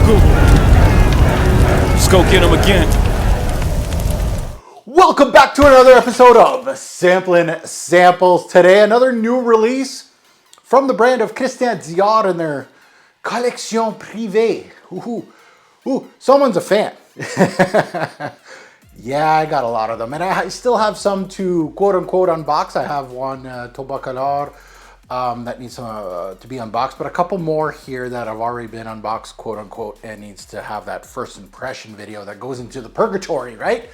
Google. Let's go get them again. Welcome back to another episode of Samplin Samples. Today, another new release from the brand of Christian Dior and their Collection Privée. Ooh, someone's a fan. Yeah, I got a lot of them. And I still have some to quote-unquote unbox. I have one Tobacolor that needs to be unboxed, but a couple more here that have already been unboxed, quote-unquote, and needs to have that first impression video that goes into the purgatory, right?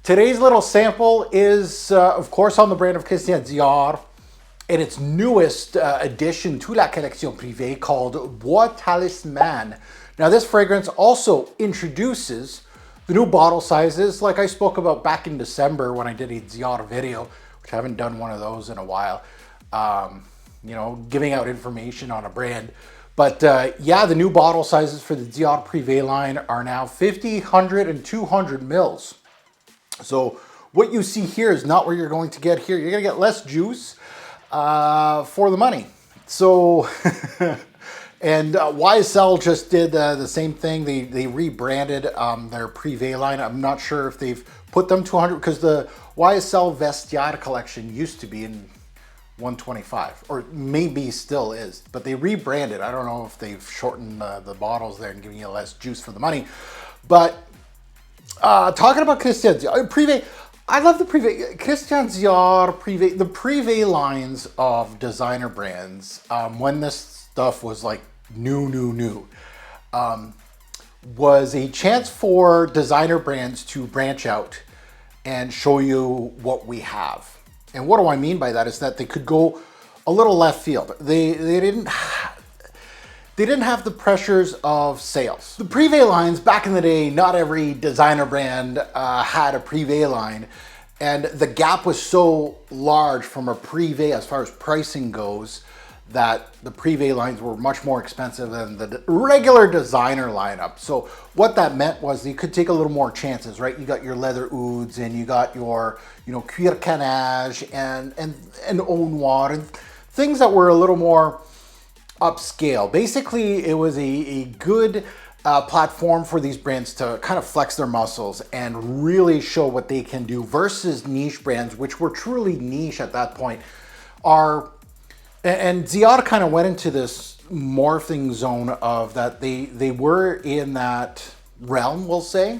Today's little sample is, of course, on the brand of Christian Dior and its newest addition to la collection privée called Bois Talisman. Now, this fragrance also introduces the new bottle sizes, like I spoke about back in December when I did a Dior video, which I haven't done one of those in a while, you know, giving out information on a brand. But yeah, the new bottle sizes for the Dior Privé line are now 50, 100, and 200 mils. So what you see here is not what you're going to get here. You're going to get less juice for the money. So, and YSL just did the same thing. They rebranded their Privé line. I'm not sure if they've put them to 100 because the YSL Vestiaire collection used to be in 125, or maybe still is, but they rebranded. I don't know if they've shortened the bottles there and giving you less juice for the money. But talking about Christian Dior, Privé, I love the Privé. Christian Dior, Privé, the Privé lines of designer brands, when this stuff was like new, was a chance for designer brands to branch out and show you what we have. And what do I mean by that is that they could go a little left field. They didn't have the pressures of sales. The Privé lines, back in the day, not every designer brand had a Privé line. And the gap was so large from a Privé as far as pricing goes that the Privé lines were much more expensive than the regular designer lineup. So what that meant was you could take a little more chances, right? You got your leather ouds and you got your, you know, cuir canage and eau noire and things that were a little more upscale. Basically, it was a good platform for these brands to kind of flex their muscles and really show what they can do versus niche brands, which were truly niche at that point. And Dior kind of went into this morphing zone of that they were in that realm, we'll say,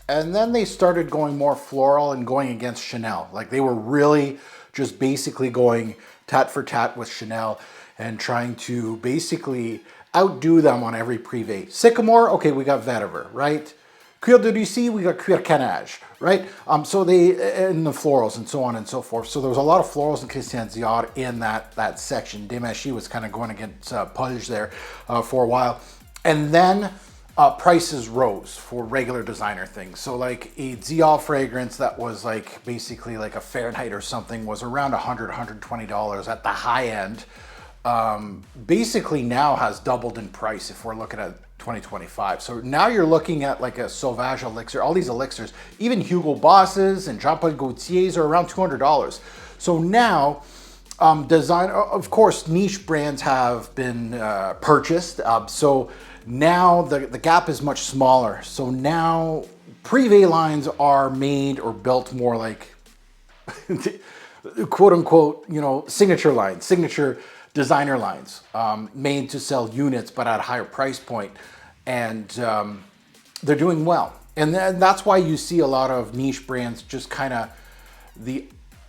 and then they started going more floral and going against Chanel. Like they were really just basically going tat for tat with Chanel and trying to basically outdo them on every Privé. Sycamore, okay, we got vetiver, right? Cuir de Lucie, we got cuir canage, right? So they, and the florals and so on and so forth. So there was a lot of florals in Christian Dior in that section. Demachy was kind of going against Pudge there for a while. And then prices rose for regular designer things. So like a Dior fragrance that was like basically like a Fahrenheit or something was around $100, $120 at the high end. Basically now has doubled in price if we're looking at 2025. So now you're looking at like a Sauvage elixir, all these elixirs, even Hugo Bosses and Jean Paul Gaultier's are around $200. So now design, of course, niche brands have been purchased. So now the gap is much smaller. So now Privé lines are made or built more like quote unquote, you know, signature lines, signature designer lines, made to sell units but at a higher price point, and they're doing well. And that's why you see a lot of niche brands just kind of the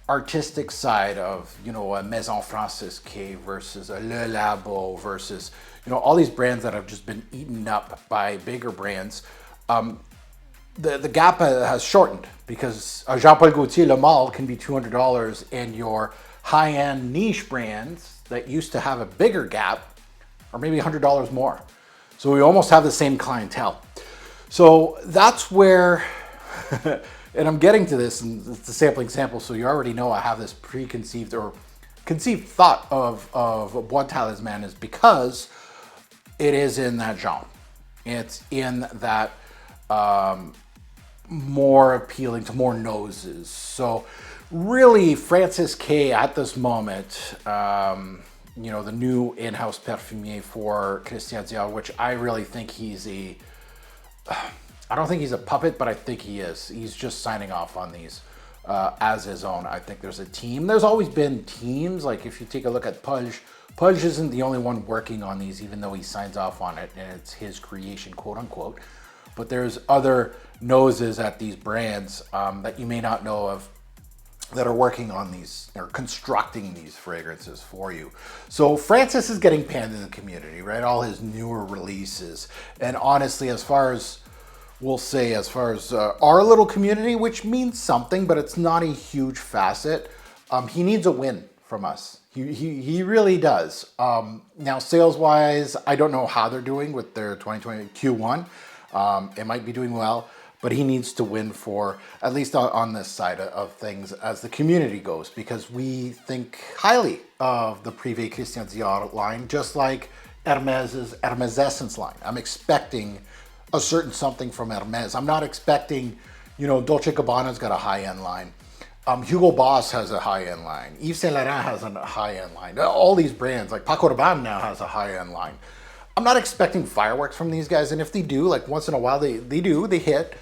artistic side of, you know, a Maison Francisque versus a Le Labo versus, you know, all these brands that have just been eaten up by bigger brands. The gap has shortened because a Jean Paul Gaultier Le Male can be $200 and your high-end niche brands that used to have a bigger gap or maybe $100 more. So we almost have the same clientele. So that's where, and I'm getting to this, and it's a sampling sample, so you already know I have this preconceived or conceived thought of Bois Talisman is because it is in that genre. It's in that more appealing to more noses. So really, Francis K at this moment, you know, the new in-house perfumier for Christian Dior, which I really think he's I don't think he's a puppet, but I think he is. He's just signing off on these as his own. I think there's a team. There's always been teams. Like if you take a look at Pudge isn't the only one working on these, even though he signs off on it and it's his creation, quote unquote. But there's other noses at these brands that you may not know of that are working on these or constructing these fragrances for you. So Francis is getting panned in the community, right? All his newer releases. And honestly, as far as we'll say, as far as our little community, which means something, but it's not a huge facet, he needs a win from us. He really does. Now, sales-wise, I don't know how they're doing with their 2020 Q1. It might be doing well, but he needs to win for, at least on this side of things, as the community goes, because we think highly of the Privé Christian Dior line, just like Hermès's Hermès Essence line. I'm expecting a certain something from Hermès. I'm not expecting, you know, Dolce & Gabbana's got a high-end line. Hugo Boss has a high-end line. Yves Saint Laurent has a high-end line. All these brands, like Paco Rabanne now has a high-end line. I'm not expecting fireworks from these guys, and if they do, like once in a while they hit.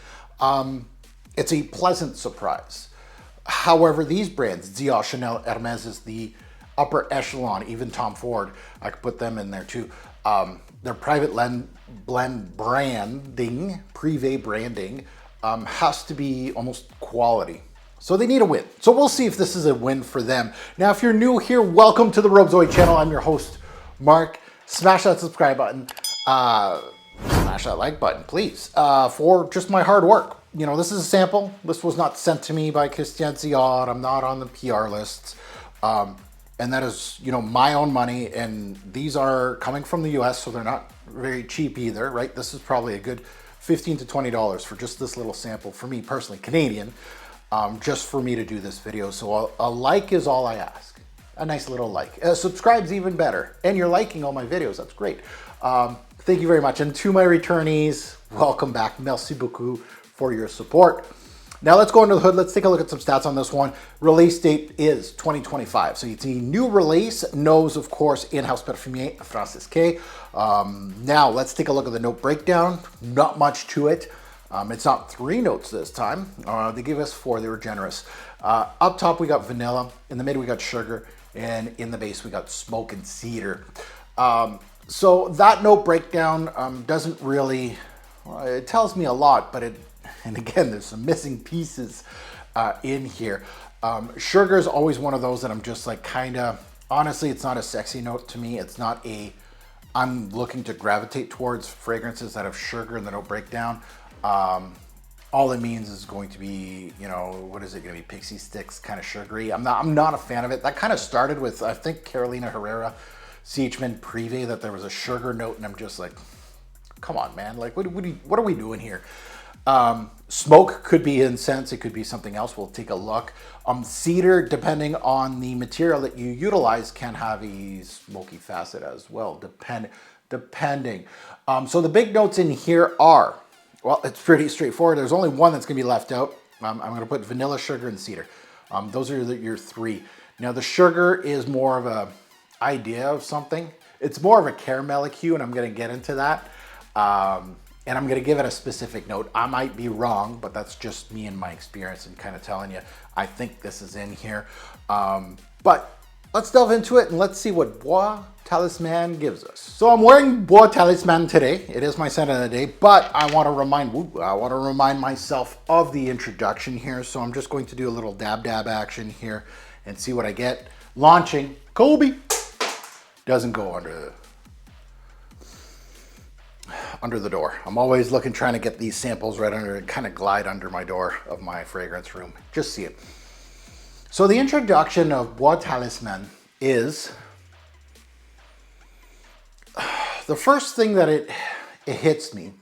It's a pleasant surprise. However, these brands, Dior, Chanel, Hermès is the upper echelon. Even Tom Ford, I could put them in there too. Their private blend branding, privé branding, has to be almost quality. So they need a win. So we'll see if this is a win for them. Now, if you're new here, welcome to the BENZOIN channel. I'm your host, Mark. Smash that subscribe button. Smash that like button, please, for just my hard work. You know, this is a sample. This was not sent to me by Christian Dior. I'm not on the PR lists. And that is, you know, my own money. And these are coming from the US, so they're not very cheap either, right? This is probably a good $15 to $20 for just this little sample for me personally, Canadian, just for me to do this video. So a like is all I ask. A nice little like. Subscribe's even better. And you're liking all my videos. That's great. Thank you very much. And to my returnees, welcome back. Merci beaucoup for your support. Now let's go under the hood. Let's take a look at some stats on this one. Release date is 2025. So it's a new release. Nose, of course, in-house perfumier, Francis K. Now let's take a look at the note breakdown. Not much to it. It's not 3 notes this time. They gave us 4. They were generous. Up top, we got vanilla. In the mid, we got sugar. And in the base, we got smoke and cedar. So that note breakdown doesn't really, well, it tells me a lot, but and again, there's some missing pieces in here. Sugar is always one of those that I'm just like kind of, honestly, it's not a sexy note to me. It's not I'm looking to gravitate towards fragrances that have sugar in the note breakdown. All it means is going to be, you know, what is it going to be? Pixie sticks, kind of sugary. I'm not a fan of it. That kind of started with, I think, Carolina Herrera, CH Men Privé, that there was a sugar note, and I'm just like, come on, man. Like, what are we doing here? Smoke could be incense. It could be something else. We'll take a look. Cedar, depending on the material that you utilize, can have a smoky facet as well, depending. So the big notes in here are, well, it's pretty straightforward. There's only one that's going to be left out. I'm going to put vanilla, sugar, and cedar. Those are your 3. Now, the sugar is more of a idea of something. It's more of a caramelic hue, and I'm going to get into that. And I'm going to give it a specific note. I might be wrong, but that's just me and my experience and kind of telling you, I think this is in here. But let's delve into it and let's see what Bois Talisman gives us. So I'm wearing Bois Talisman today. It is my scent of the day, but I want to remind myself of the introduction here. So I'm just going to do a little dab action here and see what I get. Launching Kobe doesn't go under the door. I'm always trying to get these samples right under and kind of glide under my door of my fragrance room. Just see it. So the introduction of Bois Talisman is, the first thing that it hits me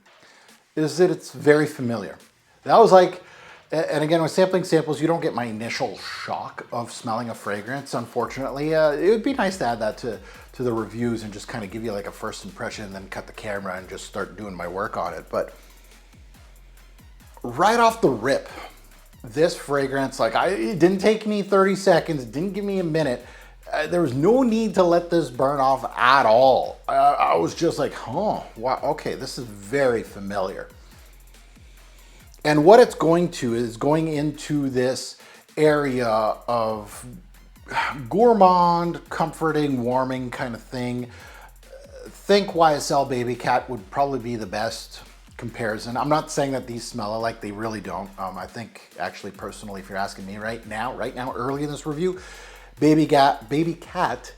is that it's very familiar. That was like, and again, with sampling samples, you don't get my initial shock of smelling a fragrance, unfortunately. It would be nice to add that to the reviews and just kind of give you like a first impression and then cut the camera and just start doing my work on it. But right off the rip, this fragrance, like it didn't take me 30 seconds, it didn't give me a minute. There was no need to let this burn off at all. I was just like, oh, wow, okay, this is very familiar. And what it's going to is going into this area of gourmand, comforting, warming kind of thing. Think YSL Baby Cat would probably be the best comparison. I'm not saying that these smell alike, they really don't. I think actually personally, if you're asking me right now, early in this review, Baby Cat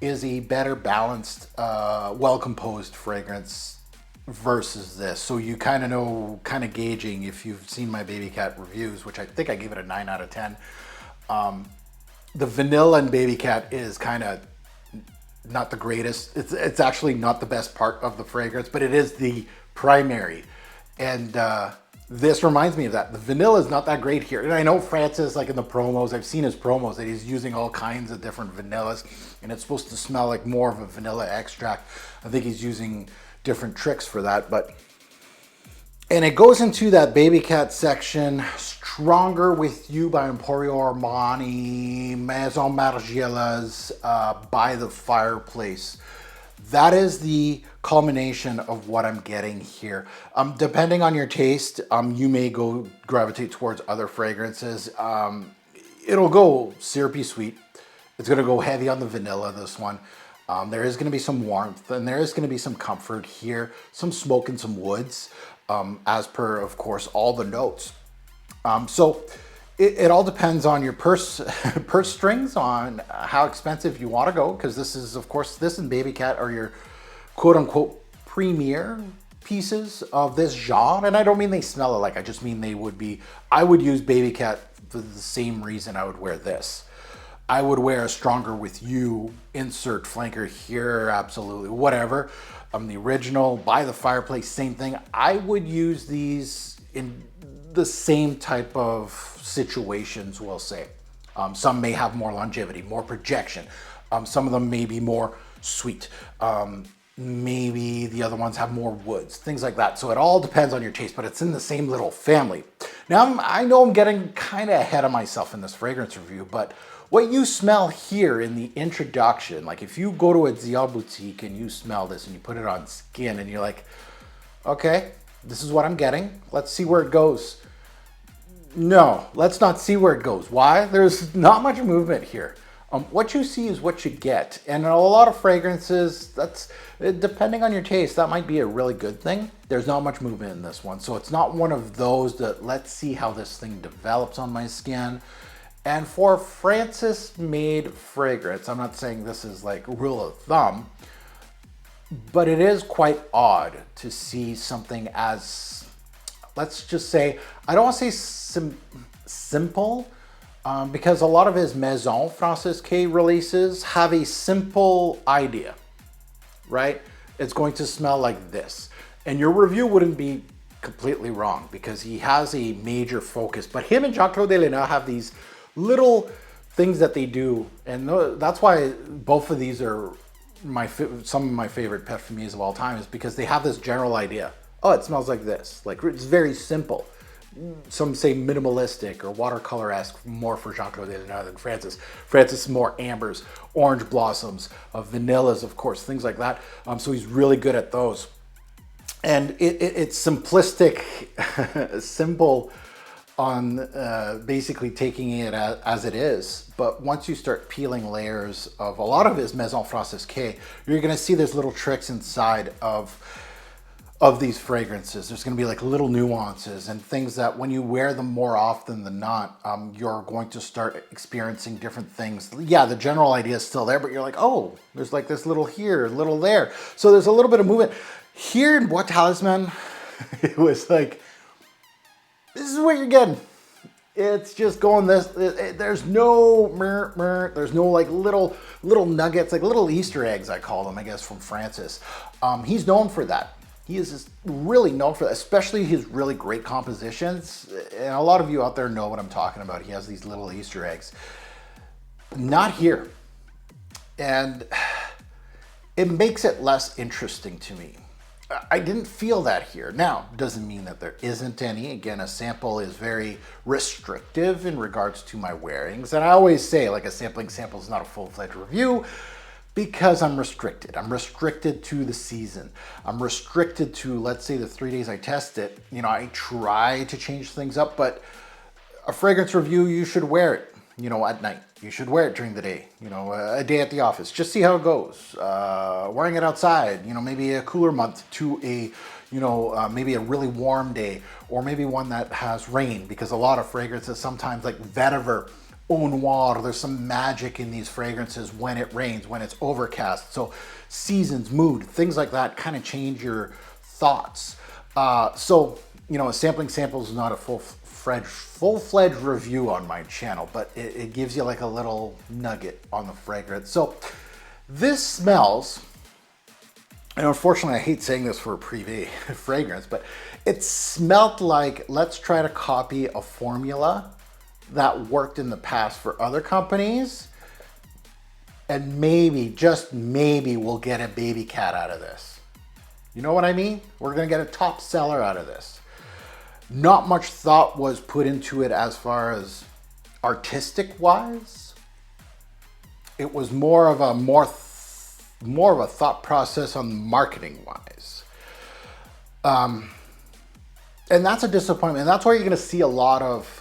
is a better balanced, well-composed fragrance versus this. So you kind of know, kind of gauging if you've seen my Baby Cat reviews, which I think I gave it a 9 out of 10. The vanilla in Baby Cat is kind of not the greatest. It's actually not the best part of the fragrance, but it is the primary. And this reminds me of that. The vanilla is not that great here. And I know Francis, like in the promos, I've seen his promos that he's using all kinds of different vanillas, and it's supposed to smell like more of a vanilla extract. I think he's using different tricks for that, and it goes into that Baby Cat section. Stronger With You by Emporio Armani, Maison Margiela's By the Fireplace. That is the culmination of what I'm getting here. Depending on your taste, you may gravitate towards other fragrances. It'll go syrupy sweet. It's gonna go heavy on the vanilla, this one. There is gonna be some warmth, and there is gonna be some comfort here, some smoke and some woods, as per, of course, all the notes. So it all depends on your purse strings, on how expensive you want to go, because this is, of course, this and Baby Cat are your quote-unquote premier pieces of this genre. And I don't mean they smell alike, I just mean they would be, I would use Baby Cat for the same reason I would wear this. I would wear a Stronger With You, insert flanker here, absolutely, whatever. The original, By the Fireplace, same thing. I would use these in the same type of situations, we'll say. Some may have more longevity, more projection. Some of them may be more sweet. Maybe the other ones have more woods, things like that. So it all depends on your taste, but it's in the same little family. Now, I know I'm getting kind of ahead of myself in this fragrance review, but what you smell here in the introduction, like if you go to a Dior boutique and you smell this and you put it on skin and you're like, okay, this is what I'm getting. Let's see where it goes. No, let's not see where it goes. Why? There's not much movement here. What you see is what you get. And in a lot of fragrances, that's, depending on your taste, that might be a really good thing. There's not much movement in this one. So it's not one of those that, let's see how this thing develops on my skin. And for Francis-made fragrance, I'm not saying this is like rule of thumb, but it is quite odd to see something as, let's just say, I don't want to say simple, because a lot of his Maison Francis K releases have a simple idea, right? It's going to smell like this. And your review wouldn't be completely wrong because he has a major focus. But him and Jean-Claude Elena have these little things that they do. And that's why both of these are some of my favorite perfumes of all time, is because they have this general idea. Oh, it smells like this. Like, it's very simple. Some say minimalistic or watercolor-esque, more for Jean-Claude Elena than Francis. Francis is more ambers, orange blossoms, vanillas, of course, things like that. So he's really good at those. And it's simplistic, simple on basically taking it as it is. But once you start peeling layers of a lot of his Maison Francis K, you're gonna see there's little tricks inside of these fragrances. There's going to be like little nuances and things that when you wear them more often than not, you're going to start experiencing different things. Yeah, the general idea is still there, but you're like, oh, there's like this little here, little there. So there's a little bit of movement. Here in Bois Talisman, it was like, this is what you're getting. It's just going this, there's no, there's no like little nuggets, like little Easter eggs, I call them, I guess, from Francis. He's known for that. He is just really known for that, especially his really great compositions. And a lot of you out there know what I'm talking about. He has these little Easter eggs. Not here. And it makes it less interesting to me. I didn't feel that here. Now, doesn't mean that there isn't any. Again, a sample is very restrictive in regards to my wearings. And I always say, like, a sampling sample is not a full-fledged review because I'm restricted. I'm restricted to the season. I'm restricted to, let's say, the 3 days I test it. You know, I try to change things up, but a fragrance review, you should wear it, you know, at night. You should wear it during the day, you know, a day at the office. Just see how it goes. Wearing it outside, you know, maybe a cooler month to a, you know, maybe a really warm day, or maybe one that has rain, because a lot of fragrances sometimes, like vetiver, eau noir, there's some magic in these fragrances when it rains, when it's overcast. So seasons, mood, things like that kind of change your thoughts. So, you know, a sampling sample is not a full-fledged review on my channel, but it gives you like a little nugget on the fragrance. So this smells, and unfortunately I hate saying this for a privé fragrance, but it smelled like, let's try to copy a formula that worked in the past for other companies, and maybe, just maybe, we'll get a baby cat out of this. You know what I mean? We're gonna get a top seller out of this. Not much thought was put into it as far as artistic wise. It was more of a thought process on marketing wise. And that's a disappointment. And that's why you're gonna see a lot of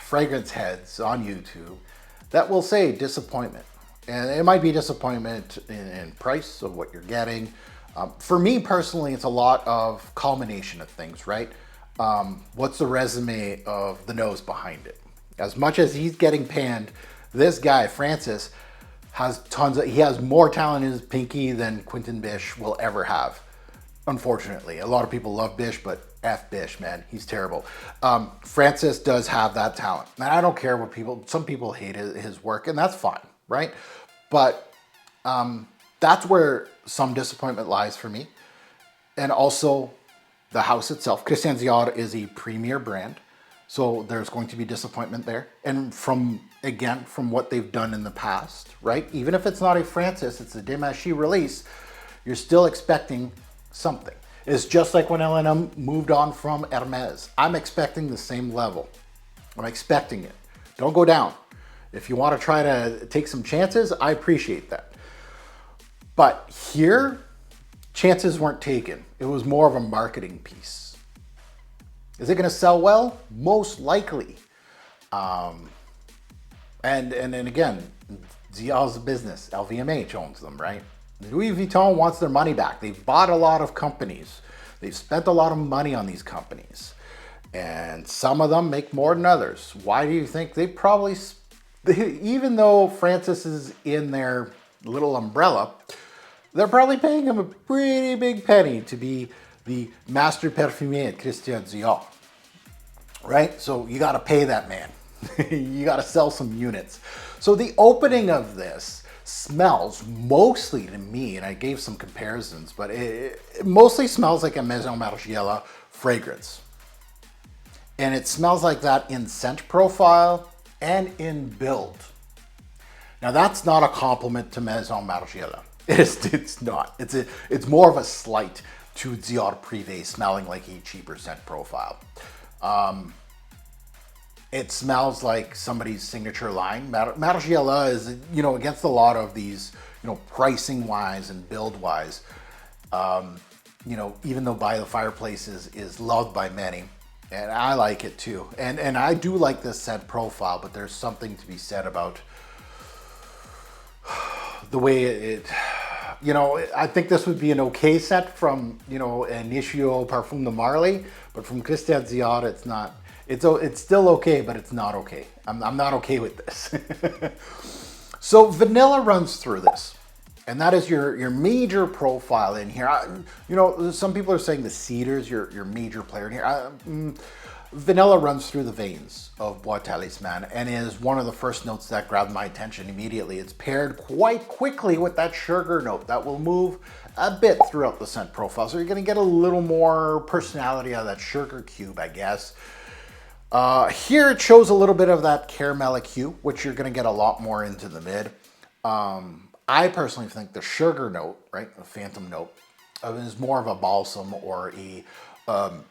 fragrance heads on YouTube that will say disappointment. And it might be disappointment in price of what you're getting. For me personally, it's a lot of culmination of things, right? What's the resume of the nose behind it? As much as he's getting panned, this guy, Francis, has he has more talent in his pinky than Quentin Bish will ever have. Unfortunately, a lot of people love Bish, but F Bish, man, he's terrible. Francis does have that talent. And I don't care what some people hate his work, and that's fine, right? But that's where some disappointment lies for me. And also the house itself. Christian Dior is a premier brand, so there's going to be disappointment there. And from what they've done in the past, right? Even if it's not a Francis, it's a Demachy release, you're still expecting something. It's just like when L&M moved on from Hermes. I'm expecting the same level. I'm expecting it. Don't go down. If you want to try to take some chances, I appreciate that. But here, chances weren't taken. It was more of a marketing piece. Is it going to sell well? Most likely. And again, Dior's a business. LVMH owns them, right? Louis Vuitton wants their money back. They've bought a lot of companies. They've spent a lot of money on these companies. And some of them make more than others. Why do you think? They probably, even though Francis is in their little umbrella, they're probably paying him a pretty big penny to be the master perfumier at Christian Dior, right? So you got to pay that man. You got to sell some units. So the opening of this smells mostly to me, and I gave some comparisons, but it mostly smells like a Maison Margiela fragrance. And it smells like that in scent profile and in build. Now that's not a compliment to Maison Margiela. It's not. It's more of a slight to Dior Privé smelling like a cheaper scent profile. It smells like somebody's signature line. Margiela is, you know, against a lot of these, you know, pricing wise and build wise. You know, even though By the Fireplace is loved by many, and I like it too. And I do like this scent profile, but there's something to be said about the way it, you know, I think this would be an okay set from, you know, Initio Parfum de Marly, but from Christian Dior, it's not. It's still okay, but it's not okay. I'm not okay with this. So vanilla runs through this, and that is your major profile in here. You know, some people are saying the cedar's your major player in here. Vanilla runs through the veins of Bois Talisman and is one of the first notes that grabbed my attention immediately. It's paired quite quickly with that sugar note that will move a bit throughout the scent profile. So you're going to get a little more personality out of that sugar cube, I guess. Here it shows a little bit of that caramelic hue, which you're going to get a lot more into the mid. I personally think the sugar note, right, the phantom note, is more of a balsam or a,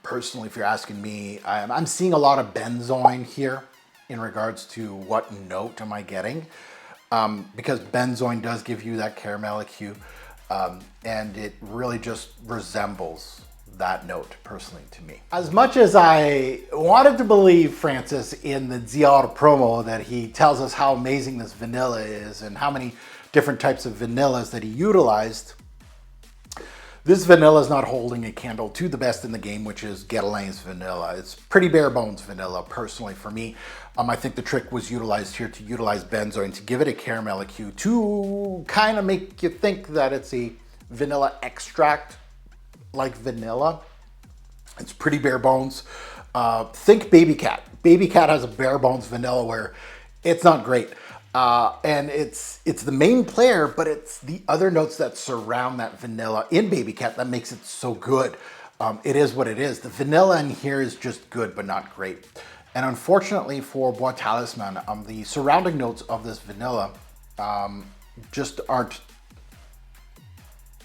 personally, if you're asking me, I'm seeing a lot of benzoin here in regards to what note am I getting. Because benzoin does give you that caramelic hue, and it really just resembles that note personally to me. As much as I wanted to believe Francis in the Dior promo that he tells us how amazing this vanilla is and how many different types of vanillas that he utilized, this vanilla is not holding a candle to the best in the game, which is Guerlain's vanilla. It's pretty bare bones vanilla, personally, for me. I think the trick was utilized here to utilize benzoin to give it a caramelic hue to kind of make you think that it's a vanilla extract like vanilla. It's pretty bare bones. Think Baby Cat. Baby Cat has a bare bones vanilla where it's not great. And it's the main player, but it's the other notes that surround that vanilla in Baby Cat that makes it so good. It is what it is. The vanilla in here is just good, but not great. And unfortunately for Bois Talisman, the surrounding notes of this vanilla just aren't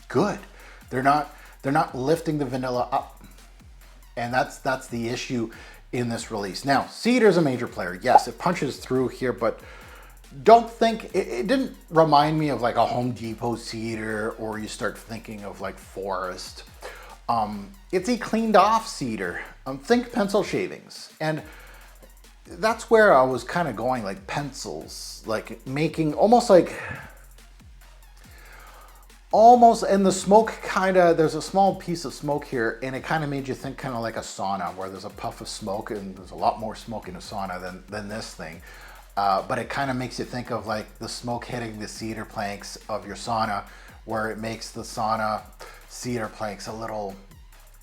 good. They're not lifting the vanilla up. And that's the issue in this release. Now, cedar is a major player. Yes, it punches through here, but don't think, it didn't remind me of like a Home Depot cedar, or you start thinking of like forest. It's a cleaned off cedar. Think pencil shavings. And that's where I was kind of going, like pencils, like making almost, and the smoke kind of, there's a small piece of smoke here, and it kind of made you think kind of like a sauna, where there's a puff of smoke, and there's a lot more smoke in a sauna than this thing. But it kind of makes you think of like the smoke hitting the cedar planks of your sauna, where it makes the sauna cedar planks a little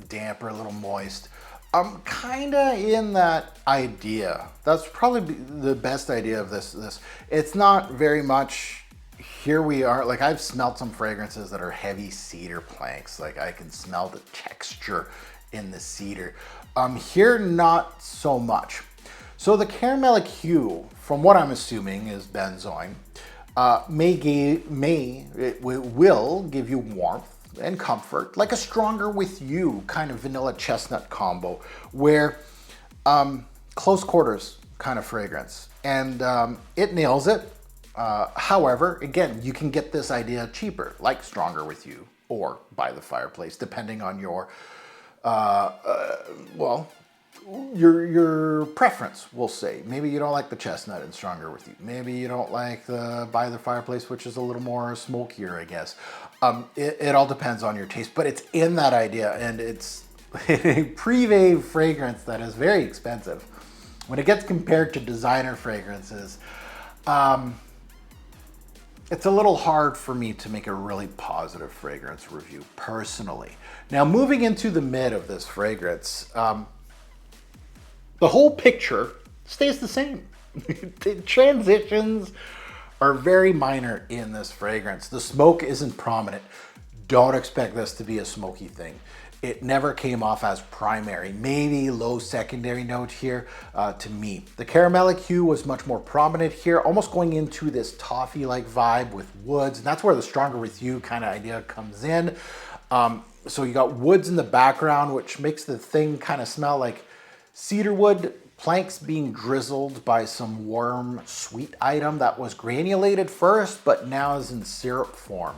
damper, a little moist. I'm kind of in that idea. That's probably the best idea of this. It's not very much. Here we are, like I've smelled some fragrances that are heavy cedar planks. Like I can smell the texture in the cedar. Here, not so much. So the caramelic hue, from what I'm assuming is benzoin, will give you warmth and comfort, like a Stronger With You kind of vanilla chestnut combo, where close quarters kind of fragrance, and it nails it. However, again, you can get this idea cheaper, like Stronger With You or By the Fireplace, depending on your your preference, we'll say. Maybe you don't like the chestnut and Stronger With You. Maybe you don't like the By the Fireplace, which is a little more smokier, I guess. It all depends on your taste, but it's in that idea, and it's a privé fragrance that is very expensive. When it gets compared to designer fragrances, it's a little hard for me to make a really positive fragrance review, personally. Now, moving into the mid of this fragrance, the whole picture stays the same. The transitions are very minor in this fragrance. The smoke isn't prominent. Don't expect this to be a smoky thing. It never came off as primary, maybe low secondary note here to me. The caramelic hue was much more prominent here, almost going into this toffee-like vibe with woods, and that's where the Stronger With You kind of idea comes in. So you got woods in the background, which makes the thing kind of smell like cedarwood planks being drizzled by some warm, sweet item that was granulated first, but now is in syrup form.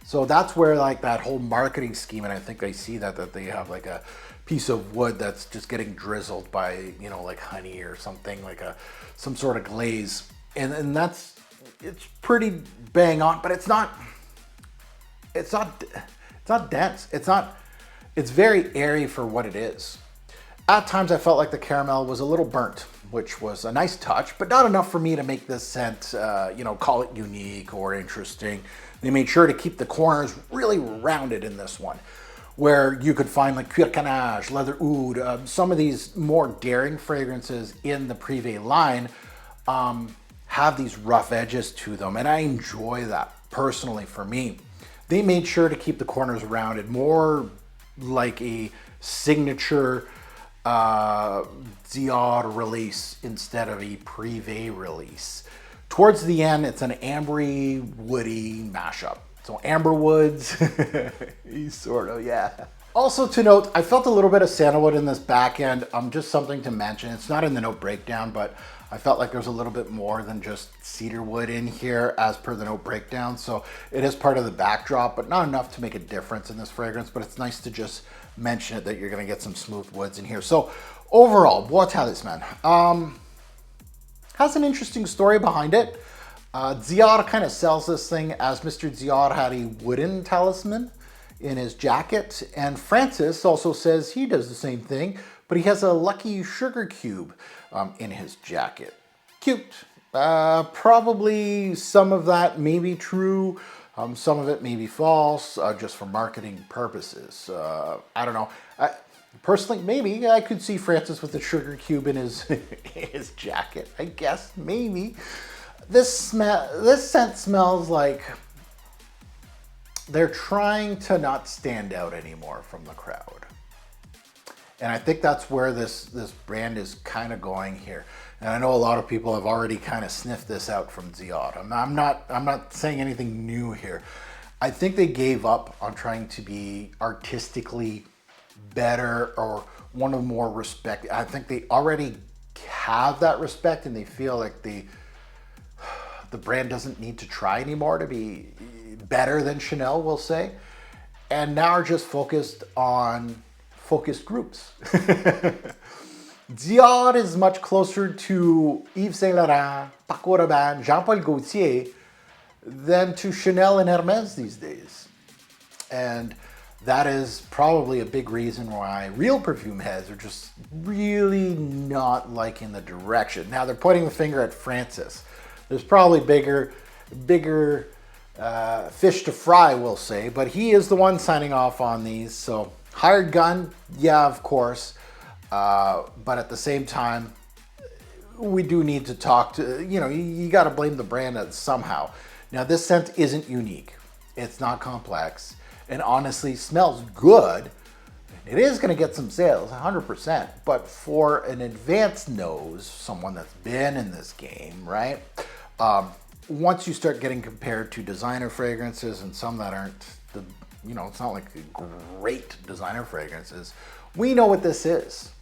So that's where like that whole marketing scheme, and I think I see that they have like a piece of wood that's just getting drizzled by, you know, like honey or something, like some sort of glaze. And it's pretty bang on, but it's not dense. It's very airy for what it is. At times I felt like the caramel was a little burnt, which was a nice touch, but not enough for me to make this scent, call it unique or interesting. They made sure to keep the corners really rounded in this one, where you could find like cuir canage, leather oud, some of these more daring fragrances in the Privé line have these rough edges to them, and I enjoy that personally for me. They made sure to keep the corners rounded, more like a signature Dior release instead of a Privé release. Towards the end, it's an ambery, woody mashup. So amber woods, sort of, yeah. Also to note, I felt a little bit of sandalwood in this back end. Just something to mention. It's not in the note breakdown, but I felt like there's a little bit more than just cedar wood in here as per the note breakdown. So it is part of the backdrop, but not enough to make a difference in this fragrance, but it's nice to just mention it that you're gonna get some smooth woods in here. So overall, Bois Talisman has an interesting story behind it. Dior kind of sells this thing as Mr. Dior had a wooden talisman in his jacket, and Francis also says he does the same thing, but he has a lucky sugar cube in his jacket. Cute. Probably some of that may be true, some of it may be false, just for marketing purposes. I don't know. Personally, maybe I could see Francis with the sugar cube in his his jacket. I guess maybe. This scent smells like they're trying to not stand out anymore from the crowd. And I think that's where this brand is kind of going here. And I know a lot of people have already kind of sniffed this out from Dior. I'm not saying anything new here. I think they gave up on trying to be artistically better or one of more respect. I think they already have that respect, and they feel like the brand doesn't need to try anymore to be better than Chanel, we'll say, and now are just focused on focused groups. Dior is much closer to Yves Saint Laurent, Paco Rabanne, Jean-Paul Gaultier than to Chanel and Hermes these days. And that is probably a big reason why real perfume heads are just really not liking the direction. Now they're pointing the finger at Francis. There's probably bigger fish to fry, we'll say, but he is the one signing off on these. So hired gun, yeah, of course. But at the same time, we do need to talk to, you got to blame the brand somehow. Now this scent isn't unique. It's not complex, and honestly smells good. It is going to get some sales, 100%, but for an advanced nose, someone that's been in this game, right? Once you start getting compared to designer fragrances and some that aren't it's not like great designer fragrances, we know what this is.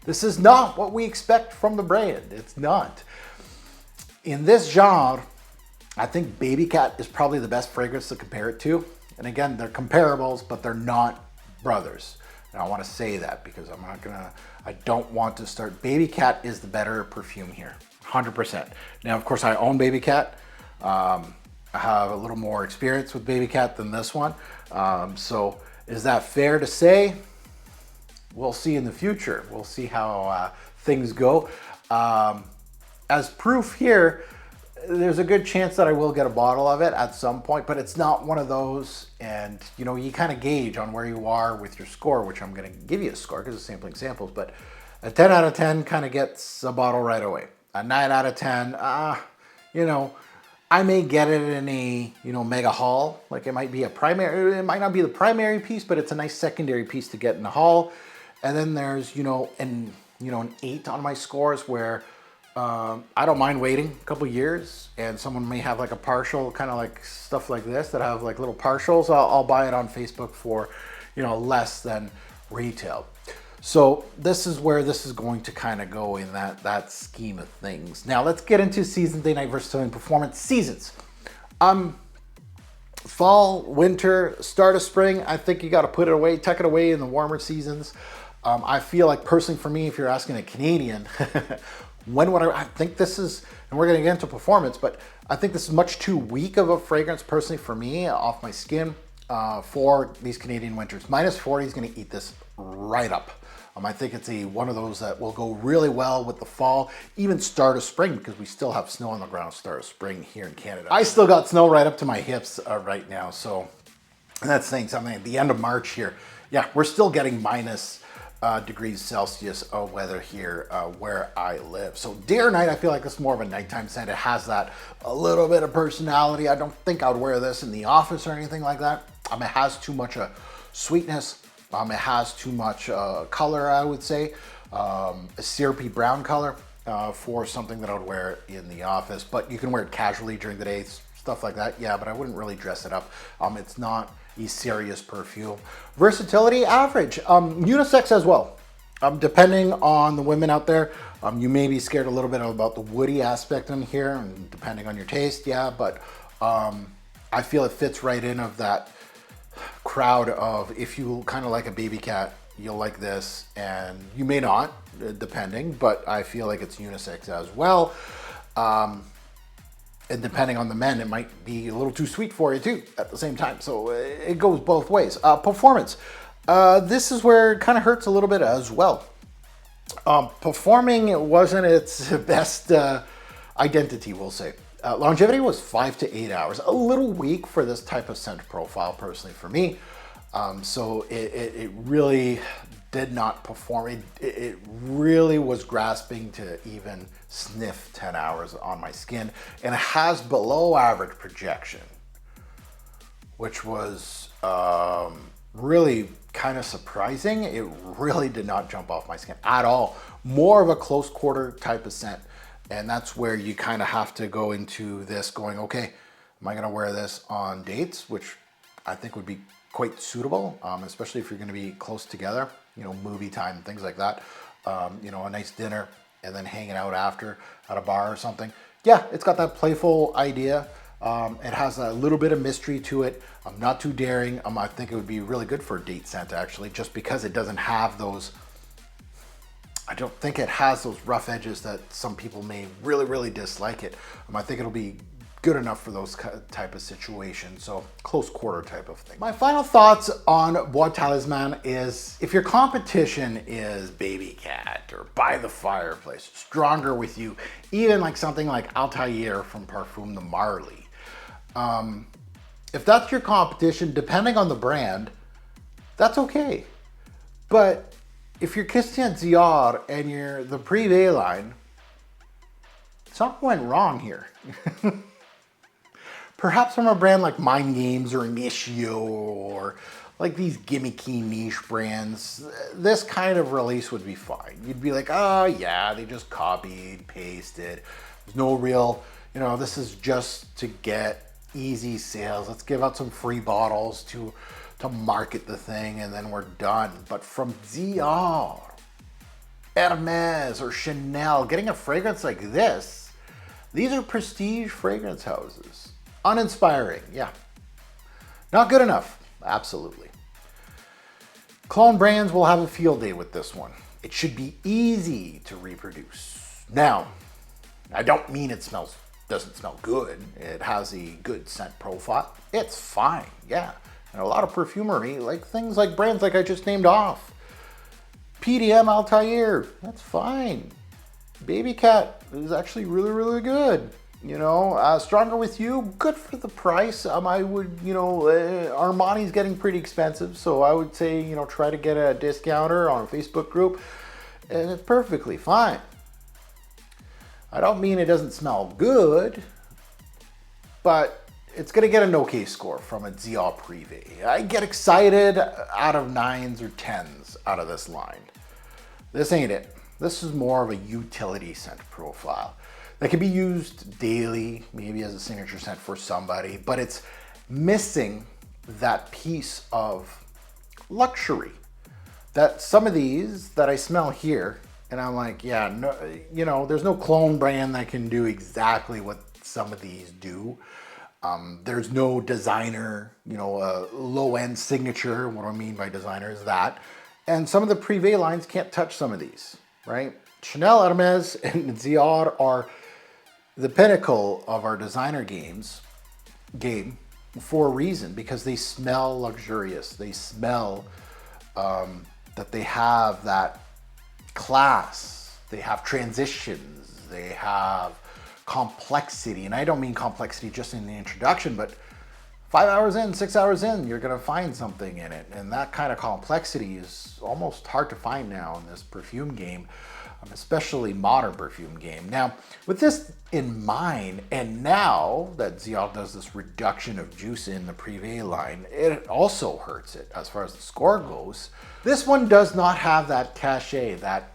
This is not what we expect from the brand. It's not. In this genre, I think Baby Cat is probably the best fragrance to compare it to. And again, they're comparables, but they're not brothers. And I want to say that because I don't want to start. Baby Cat is the better perfume here, 100%. Now, of course, I own Baby Cat. I have a little more experience with Baby Cat than this one. So is that fair to say? We'll see in the future. We'll see how things go. As proof here, there's a good chance that I will get a bottle of it at some point, but it's not one of those. And you kind of gauge on where you are with your score, which I'm going to give you a score because it's sampling samples, but a 10 out of 10 kind of gets a bottle right away. A 9 out of 10, I may get it in a, mega haul. Like it might be it might not be the primary piece, but it's a nice secondary piece to get in the haul. And then there's, an 8 on my scores where I don't mind waiting a couple years, and someone may have like a partial, kind of like stuff like this that have like little partials. I'll buy it on Facebook for, less than retail. So this is where this is going to kind of go in that scheme of things. Now let's get into season, day, night, versatility, and performance. Seasons. Fall, winter, start of spring, I think you got to put it away, tuck it away in the warmer seasons. I feel like personally for me, if you're asking a Canadian, I think this is, and we're going to get into performance, but I think this is much too weak of a fragrance personally for me off my skin for these Canadian winters. -40 is going to eat this right up. I think it's one of those that will go really well with the fall, even start of spring, because we still have snow on the ground start of spring here in Canada. I still got snow right up to my hips right now, so that's saying something. At the end of March here, yeah, we're still getting minus degrees Celsius of weather here where I live. So day or night, I feel like it's more of a nighttime scent. It has that a little bit of personality. I don't think I would wear this in the office or anything like that. It has too much sweetness. It has too much color, I would say, a syrupy brown color for something that I would wear in the office. But you can wear it casually during the day. stuff like that, yeah, but I wouldn't really dress it up. It's not a serious perfume. Versatility, average. Unisex as well. Depending on the women out there, you may be scared a little bit about the woody aspect in here, and depending on your taste, yeah, but I feel it fits right in of that crowd of, if you kind of like a baby cat, you'll like this, and you may not, depending, but I feel like it's unisex as well. And depending on the men, it might be a little too sweet for you too at the same time. So it goes both ways. Performance. This is where it kind of hurts a little bit as well. Performing wasn't its best identity, we'll say. Longevity was 5 to 8 hours. A little weak for this type of scent profile, personally, for me. So it really did not perform. It really was grasping to even sniff 10 hours on my skin. And it has below average projection, which was really kind of surprising. It really did not jump off my skin at all. More of a close quarter type of scent. And that's where you kind of have to go into this going, okay, am I going to wear this on dates, which I think would be quite suitable, especially if you're going to be close together, you know, movie time, things like that. You know, a nice dinner and then hanging out after at a bar or something. Yeah, it's got that playful idea. It has a little bit of mystery to it. Not too daring. I think it would be really good for a date scent, actually, just because it doesn't have those, I don't think it has those rough edges that some people may really, really dislike it. I think it'll be good enough for those type of situations. So close quarter type of thing. My final thoughts on Bois Talisman is, if your competition is Baby Cat or By the Fireplace, Stronger With You, even like something like Altair from Parfum the Marley. If that's your competition, depending on the brand, that's okay. But if you're kissing at Dior and you're the Privé line, something went wrong here. Perhaps from a brand like Mind Games or Initio or like these gimmicky niche brands, this kind of release would be fine. You'd be like, oh yeah, they just copied, pasted. There's no real, you know, this is just to get easy sales. Let's give out some free bottles to market the thing and then we're done. But from Dior, Hermes, or Chanel, getting a fragrance like this, these are prestige fragrance houses. Uninspiring, yeah. Not good enough, absolutely. Clone brands will have a field day with this one. It should be easy to reproduce. Now, I don't mean it doesn't smell good. It has a good scent profile. It's fine, yeah. And a lot of perfumery, like things like brands like I just named off. PDM Altair, that's fine. Baby Cat is actually really, really good. You know, Stronger With You, good for the price. I would, you know, Armani's getting pretty expensive, so I would say, you know, try to get a discounter on a Facebook group, and it's perfectly fine. I don't mean it doesn't smell good, but it's going to get an okay score from a Dior Privé. I get excited out of 9s or 10s out of this line. This ain't it. This is more of a utility scent profile that can be used daily, maybe as a signature scent for somebody, but it's missing that piece of luxury that some of these that I smell here, and I'm like, yeah, no, you know, there's no clone brand that can do exactly what some of these do. There's no designer, you know, low-end signature. What I mean by designer is that. And some of the Privé lines can't touch some of these, right? Chanel, Hermes, and Dior are the pinnacle of our designer game for a reason, because they smell luxurious. They smell that they have that class. They have transitions. They have complexity. And I don't mean complexity just in the introduction, but 5 hours in, 6 hours in, you're going to find something in it. And that kind of complexity is almost hard to find now in this perfume game, especially modern perfume game. Now, with this in mind, and now that Dior does this reduction of juice in the Privé line, it also hurts it as far as the score goes. This one does not have that cachet, that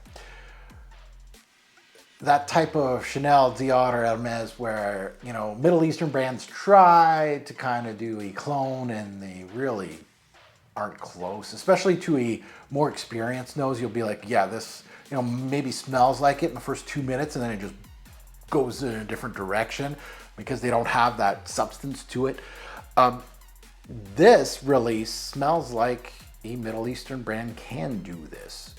that type of Chanel, Dior, or Hermes where, you know, Middle Eastern brands try to kind of do a clone and they really aren't close, especially to a more experienced nose. You'll be like, yeah, this, you know, maybe smells like it in the first 2 minutes and then it just goes in a different direction because they don't have that substance to it. This release smells like a Middle Eastern brand can do this.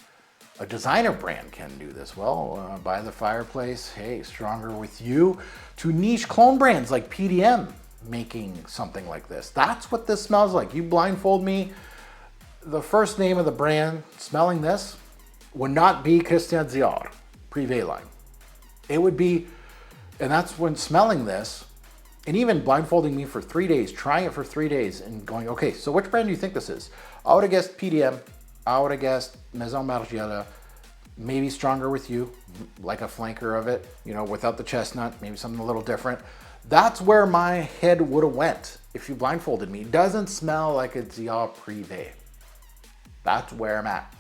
A designer brand can do this. Well, By the Fireplace, hey, Stronger With You, to niche clone brands like PDM making something like this. That's what this smells like. You blindfold me, the first name of the brand smelling this would not be Christian Dior Privé line. It would be, and that's when smelling this, and even blindfolding me for 3 days, trying it for 3 days and going, okay, so which brand do you think this is? I would have guessed PDM. I would have guessed Maison Margiela, maybe Stronger With You, like a flanker of it, you know, without the chestnut, maybe something a little different. That's where my head would have went if you blindfolded me. It doesn't smell like a Dior Privé. That's where I'm at.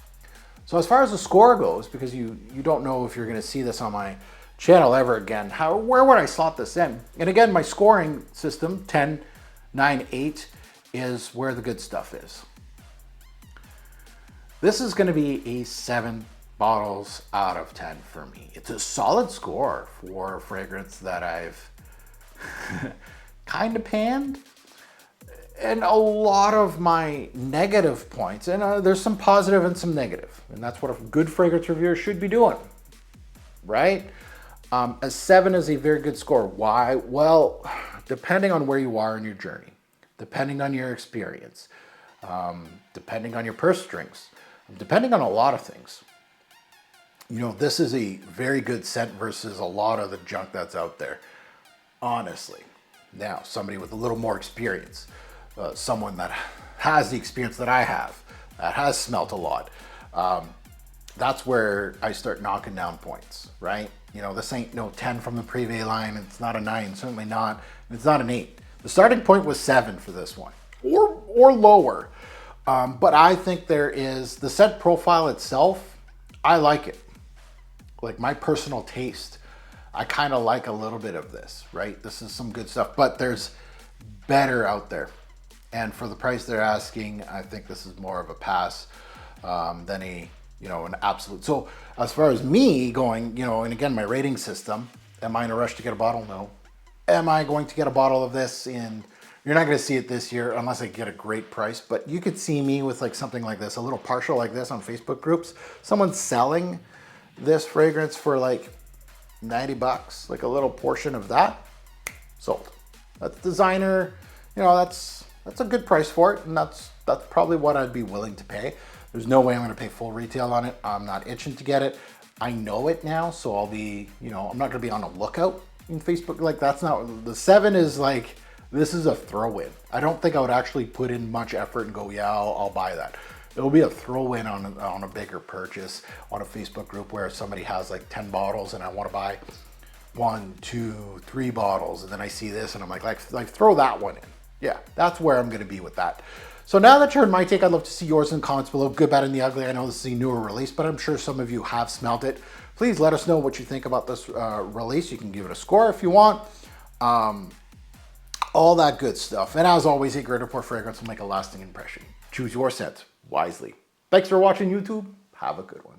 So as far as the score goes, because you don't know if you're going to see this on my channel ever again, where would I slot this in? And again, my scoring system, 10, 9, 8, is where the good stuff is. This is going to be a 7 bottles out of 10 for me. It's a solid score for a fragrance that I've kind of panned. And a lot of my negative points, and there's some positive and some negative, and that's what a good fragrance reviewer should be doing, right? A 7 is a very good score. Why? Well, depending on where you are in your journey, depending on your experience, depending on your purse strings, depending on a lot of things. You know, this is a very good scent versus a lot of the junk that's out there, honestly. Now, somebody with a little more experience, someone that has the experience that I have, that has smelt a lot, that's where I start knocking down points, right? You know, this ain't no 10 from the Privé line. It's not a 9, certainly not. It's not an 8. The starting point was 7 for this one, or lower. But I think there is, the scent profile itself, I like it. Like my personal taste, I kind of like a little bit of this, right? This is some good stuff, but there's better out there. And for the price they're asking, I think this is more of a pass than a, you know, an absolute. So as far as me going, you know, and again, my rating system, am I in a rush to get a bottle? No. Am I going to get a bottle of this in, you're not going to see it this year unless I get a great price, but you could see me with like something like this, a little partial like this on Facebook groups. Someone's selling this fragrance for like $90, like a little portion of that, sold. That's designer, you know, that's a good price for it, and that's probably what I'd be willing to pay. There's no way I'm going to pay full retail on it. I'm not itching to get it. I know it now, so I'll be, you know, I'm not going to be on a lookout in Facebook. Like that's not, the 7 is like, this is a throw-in. I don't think I would actually put in much effort and go, yeah, I'll buy that. It'll be a throw-in on a bigger purchase on a Facebook group where somebody has like 10 bottles and I want to buy 1, 2, 3 bottles, and then I see this and I'm like throw that one in. Yeah, that's where I'm going to be with that. So now that you heard my take, I'd love to see yours in the comments below. Good, bad, and the ugly. I know this is a newer release, but I'm sure some of you have smelled it. Please let us know what you think about this release. You can give it a score if you want. All that good stuff. And as always, a great report fragrance will make a lasting impression. Choose your scent wisely. Thanks for watching YouTube. Have a good one.